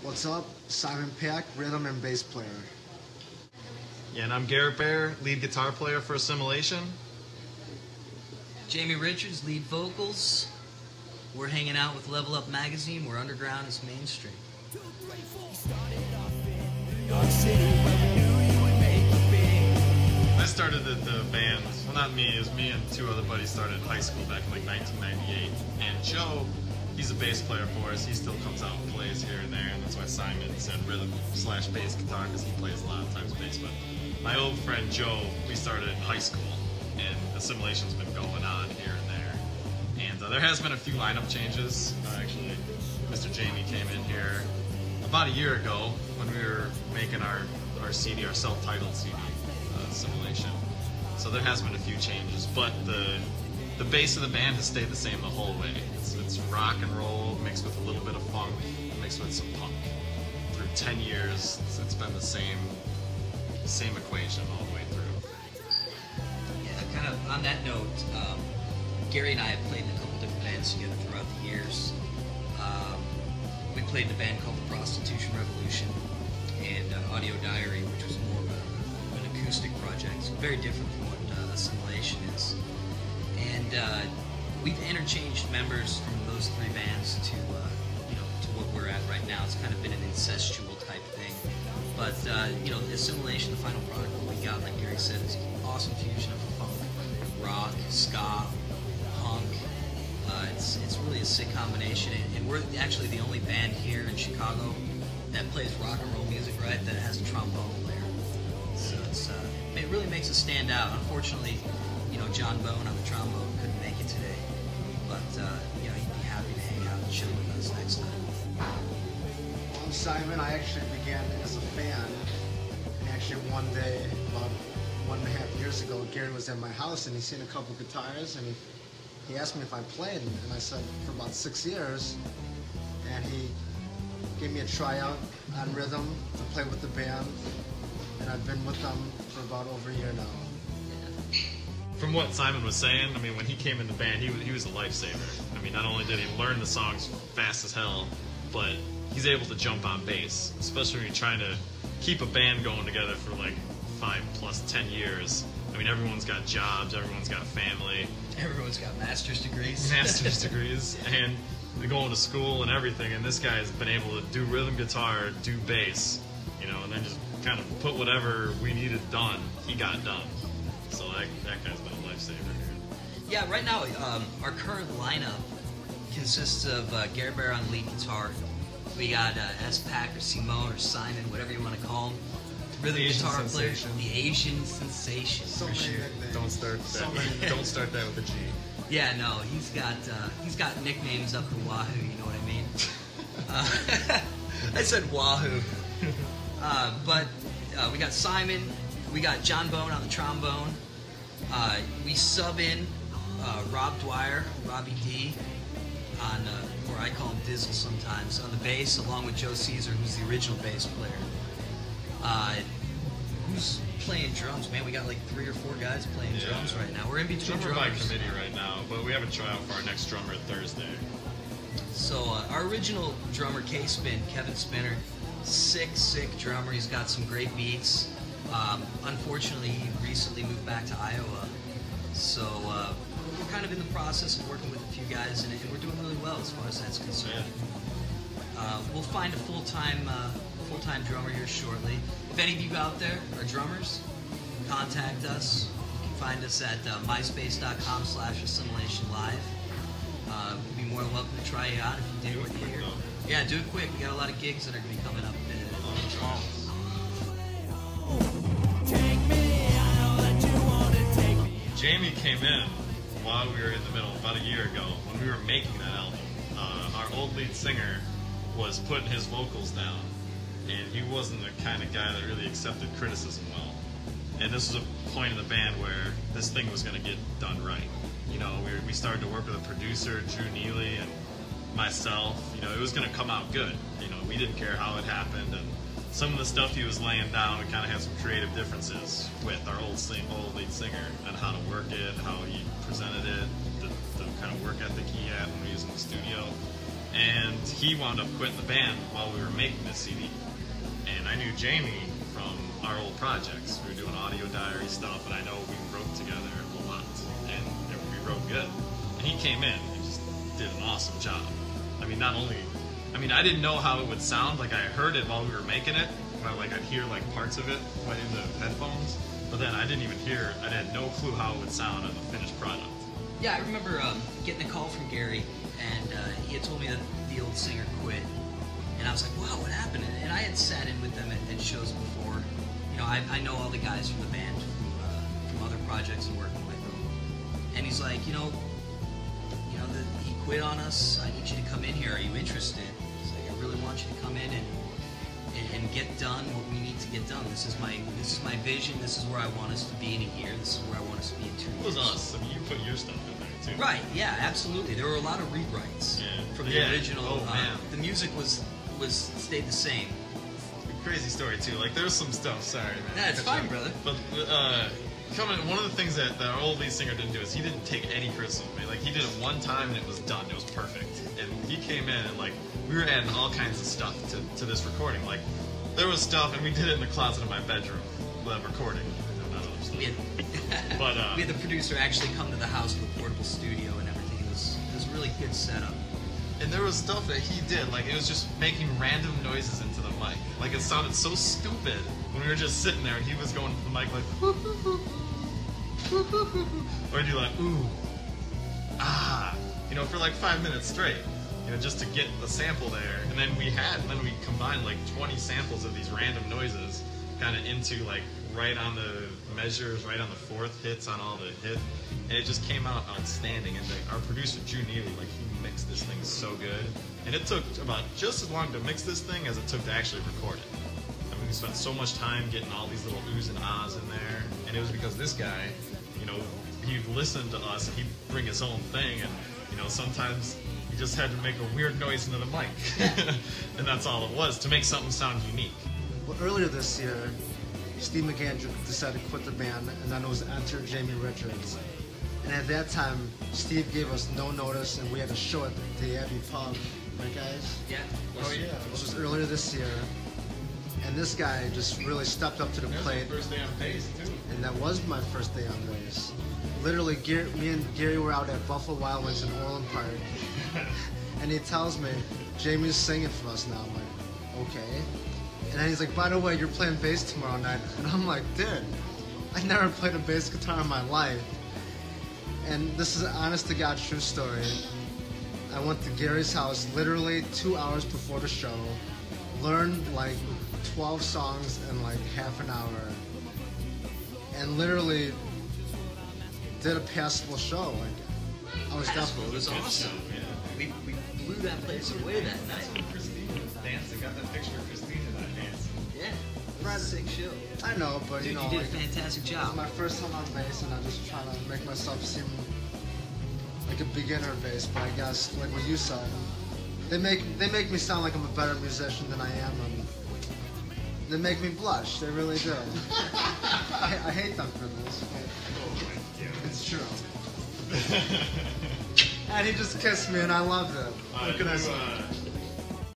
What's up? Simon Peck, rhythm and bass player. Yeah, and I'm Garrett Bear, lead guitar player for Assimilation. Jamie Richards, lead vocals. We're hanging out with LeveL-Up magazine, where underground is mainstream. I started the band, well not me, it was me and two other buddies started in high school back in like 1998. And Joe, he's a bass player for us, he still comes out and plays here and there, and that's why Simon said rhythm/bass guitar, because he plays a lot of times bass. But my old friend Joe, we started in high school, and Assimilation's been going on here and there. And there has been a few lineup changes. Actually, Mr. Jamie came in here about a year ago when we were making our CD, our self-titled CD, Assimilation. So there has been a few changes, but the base of the band has stayed the same the whole way. It's rock and roll mixed with a little bit of funk, mixed with some punk. Through 10 years, it's been the same equation all the way through. Yeah, kind of on that note, Gary and I have played in a couple different bands together throughout the years. We played in a band called the Prostitution Revolution and Audio Diary, which was more of an acoustic project, very different from what Assimilation is. And we've interchanged members from those three bands to what we're at right now. It's kind of been an incestual type thing. But Assimilation, the final product that we got, like Gary said, is an awesome fusion of funk, rock, ska, punk. It's really a sick combination, and we're actually the only band here in Chicago that plays rock and roll music, right, that has a trombone player. So it really makes us stand out. Unfortunately, John Bone on the trombone couldn't make it today, but he'd be happy to hang out and chill with us next time. Well, I'm Simon. I actually began as a fan, and actually one day, about 1.5 years ago, Gary was at my house and he seen a couple guitars, and he asked me if I played, and I said for about 6 years, and he gave me a tryout on rhythm to play with the band, and I've been with them for about over a year now. From what Simon was saying, I mean, when he came in the band, he was a lifesaver. I mean, not only did he learn the songs fast as hell, but he's able to jump on bass, especially when you're trying to keep a band going together for like 5 plus 10 years. I mean, everyone's got jobs, everyone's got family. Everyone's got master's degrees. Master's degrees, and they're going to school and everything, and this guy's been able to do rhythm guitar, do bass, and then just kind of put whatever we needed done, he got done. So that guy's been a lifesaver here. Yeah, right now, our current lineup consists of Gary Bear on lead guitar. We got S-Pack or Simone or Simon, whatever you want to call him. Rhythm guitar player, the Asian sensation, for sure. Don't start that. Don't start that with a G. Yeah, no, he's got nicknames up the wahoo. You know what I mean? I said wahoo. But we got Simon, we got John Bone on the trombone. We sub in Rob Dwyer, Robbie D, on or I call him Dizzle sometimes, on the bass, along with Joe Caesar, who's the original bass player. Who's playing drums, man? We got like 3 or 4 guys playing drums right now. We're in between drummer drummers. by committee right now, but we have a tryout for our next drummer Thursday. So our original drummer, K-Spin, Kevin Spinner, sick drummer. He's got some great beats. Unfortunately, he recently moved back to Iowa. So we're kind of in the process of working with a few guys, and we're doing really well as far as that's concerned. We'll find a full-time drummer here shortly. If any of you out there are drummers, contact us. You can find us at myspace.com/assimilationlive. We'd be more than welcome to try you out if you did what you hear. Yeah, do it quick. We got a lot of gigs that are going to be coming up in the fall. Jamie came in while we were in the middle, about a year ago, when we were making that album. Our old lead singer was putting his vocals down, and he wasn't the kind of guy that really accepted criticism well. And this was a point in the band where this thing was going to get done right. We started to work with a producer, Drew Neely, and myself. It was going to come out good. We didn't care how it happened, and some of the stuff he was laying down, we kind of had some creative differences with our old lead singer and how to work it, how he presented it, the kind of work ethic he had when we was in the studio. and he wound up quitting the band while we were making this CD. And I knew Jamie from our old projects. We were doing audio diary stuff, and I know we wrote together a lot, and we wrote good. And he came in and just did an awesome job. I mean, I didn't know how it would sound. Like, I heard it while we were making it, I'd hear like parts of it in the headphones, but then I had no clue how it would sound on the finished product. Yeah, I remember getting a call from Gary, and he had told me that the old singer quit, and I was like, wow, what happened? And I had sat in with them at shows before. You know, I know all the guys from the band from other projects and working with them, and he's like, he quit on us. I need you to come in here. Are you interested? He's like, I really want you to come in and get done what we need to get done. This is my vision. This is where I want us to be in a year. This is where I want us to be in 2 years. It was us. I mean, you put your stuff in there too. Right. Yeah. Absolutely. There were a lot of rewrites from the original. Oh man. The music was stayed the same. Crazy story too. Like, there's some stuff. Sorry, man. That's fine, brother. But one of the things that our old lead singer didn't do is he didn't take any criticism. Like, he did it one time and it was done. It was perfect. And he came in and we were adding all kinds of stuff to this recording. Like, there was stuff, and we did it in the closet of my bedroom, the recording. Not other stuff. We had the producer actually come to the house with a portable studio and everything. It was a really good setup. And there was stuff that he did, like, it was just making random noises into the mic. Like, it sounded so stupid when we were just sitting there, and he was going to the mic like, whoo, hoo, hoo, hoo, hoo, hoo, hoo. Or he'd do like, ooh, ah, for like 5 minutes straight. Just to get the sample there, and then we combined like 20 samples of these random noises, kind of into like right on the measures, right on the fourth hits on all the hits, and it just came out outstanding. And our producer Drew Neely, he mixed this thing so good, and it took about just as long to mix this thing as it took to actually record it. I mean, we spent so much time getting all these little oohs and ahs in there, and it was because this guy, he listened to us, and he'd bring his own thing, and sometimes he just had to make a weird noise into the mic. And that's all it was, to make something sound unique. Well, earlier this year, Steve McGann decided to quit the band, and then it was enter Jamie Richards. And at that time, Steve gave us no notice, and we had a show at the Abbey Pub. Right, guys? Yeah. Oh, yeah. This was earlier this year. And this guy just really stepped up to the plate. That was my first day on bass, too. And that was my first day on bass. Literally, me and Gary were out at Buffalo Wild Wings in Orland Park. And he tells me, Jamie's singing for us now. I'm like, okay. And then he's like, by the way, you're playing bass tomorrow night. And I'm like, dude, I never played a bass guitar in my life. And this is an honest-to-God true story. I went to Gary's house literally 2 hours before the show, learned like 12 songs in like half an hour, and literally did a passable show. Like, I was definitely. It was awesome. Yeah. We blew that place away that night. That's when Christine was dancing. Got that picture of Christine in that dance. Yeah. It was a sick show. I know, but Dude, you know, you did like, a fantastic it job. was my first time on bass, and I'm just trying to make myself seem like a beginner bass. But I guess, like what you said, they make me sound like I'm a better musician than I am, and they make me blush. They really do. I hate them for this. Oh my God. It's true. And he just kissed me, and I loved it. What can I say?